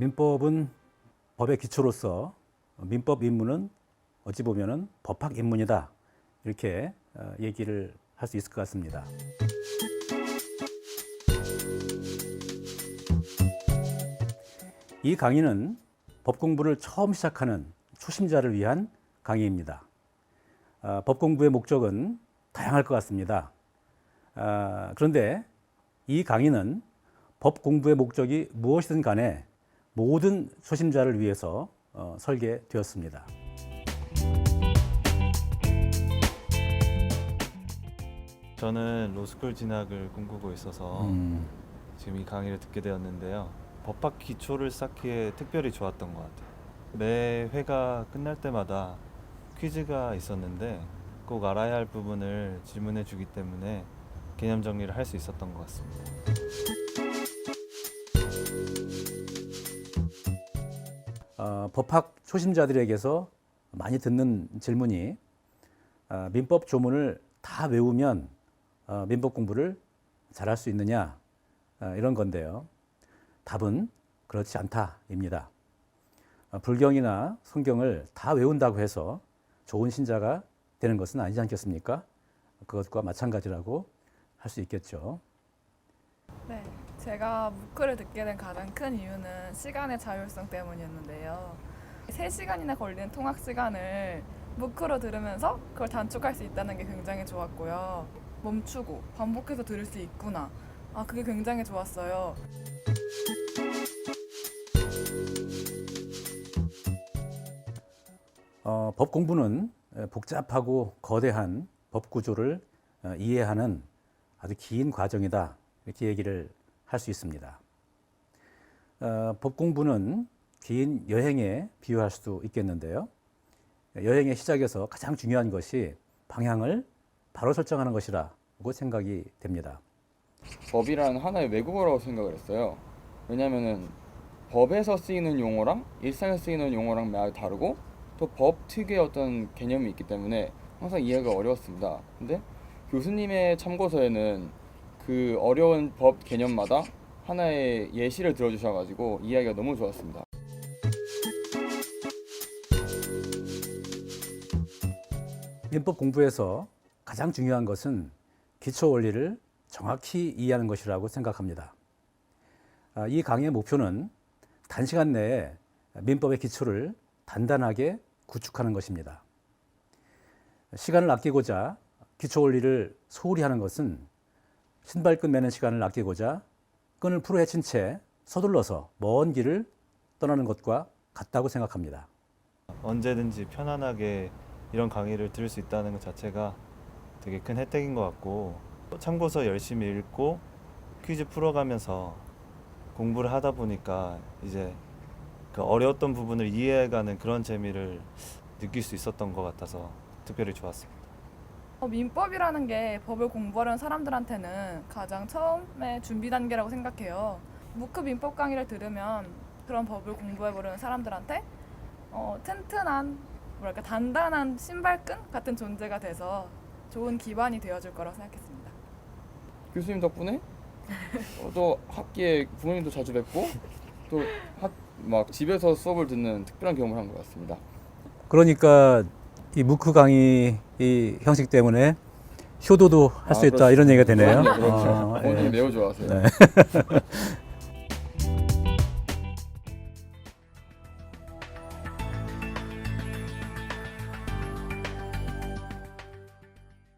민법은 법의 기초로서 민법 입문은 어찌 보면은 법학 입문이다. 이렇게 얘기를 할 수 있을 것 같습니다. 이 강의는 법 공부를 처음 시작하는 초심자를 위한 강의입니다. 법 공부의 목적은 다양할 것 같습니다. 그런데 이 강의는 법 공부의 목적이 무엇이든 간에 모든 초심자를 위해서 설계되었습니다. 저는 로스쿨 진학을 꿈꾸고 있어서 지금 이 강의를 듣게 되었는데요. 법학 기초를 쌓기에 특별히 좋았던 것 같아요. 매 회가 끝날 때마다 퀴즈가 있었는데 꼭 알아야 할 부분을 질문해 주기 때문에 개념 정리를 할 수 있었던 것 같습니다. 법학 초심자들에게서 많이 듣는 질문이 민법 조문을 다 외우면 민법 공부를 잘할 수 있느냐 이런 건데요. 답은 그렇지 않다입니다. 불경이나 성경을 다 외운다고 해서 좋은 신자가 되는 것은 아니지 않겠습니까? 그것과 마찬가지라고 할 수 있겠죠. 네, 제가 무크를 듣게 된 가장 큰 이유는 시간의 자율성 때문이었는데요. 3시간이나 걸리는 통학 시간을 무크로 들으면서 그걸 단축할 수 있다는 게 굉장히 좋았고요. 멈추고 반복해서 들을 수 있구나. 그게 굉장히 좋았어요. 법 공부는 복잡하고 거대한 법 구조를 이해하는 아주 긴 과정이다. 이렇게 얘기를 할 수 있습니다. 법 공부는 긴 여행에 비유할 수도 있겠는데요. 여행의 시작에서 가장 중요한 것이 방향을 바로 설정하는 것이라고 생각이 됩니다. 법이라는 하나의 외국어라고 생각을 했어요. 왜냐하면 법에서 쓰이는 용어랑 일상에서 쓰이는 용어랑 매우 다르고 또 법 특유의 어떤 개념이 있기 때문에 항상 이해가 어려웠습니다. 근데 교수님의 참고서에는 그 어려운 법 개념마다 하나의 예시를 들어주셔가지고 이해하기가 너무 좋았습니다. 민법 공부에서 가장 중요한 것은 기초 원리를 정확히 이해하는 것이라고 생각합니다. 이 강의의 목표는 단시간 내에 민법의 기초를 단단하게 구축하는 것입니다. 시간을 아끼고자 기초 원리를 소홀히 하는 것은 신발끈 매는 시간을 아끼고자 끈을 풀어 헤친 채 서둘러서 먼 길을 떠나는 것과 같다고 생각합니다. 언제든지 편안하게 이런 강의를 들을 수 있다는 것 자체가 되게 큰 혜택인 것 같고 참고서 열심히 읽고 퀴즈 풀어가면서 공부를 하다 보니까 이제 그 어려웠던 부분을 이해해가는 그런 재미를 느낄 수 있었던 것 같아서 특별히 좋았습니다. 민법이라는 게 법을 공부하려는 사람들한테는 가장 처음에 준비 단계라고 생각해요. 무크 민법 강의를 들으면 그런 법을 공부해보려는 사람들한테 튼튼한, 단단한 신발끈 같은 존재가 돼서 좋은 기반이 되어줄 거라고 생각했습니다. 교수님 덕분에 또 학기에 부모님도 자주 뵙고 또 막 집에서 수업을 듣는 특별한 경험을 한 것 같습니다. 그러니까 이 무크 강의 이 형식 때문에 효도도 할 수 있다 이런 얘기가 되네요. 그렇죠. 부모님이 매우 좋아하세요. 네.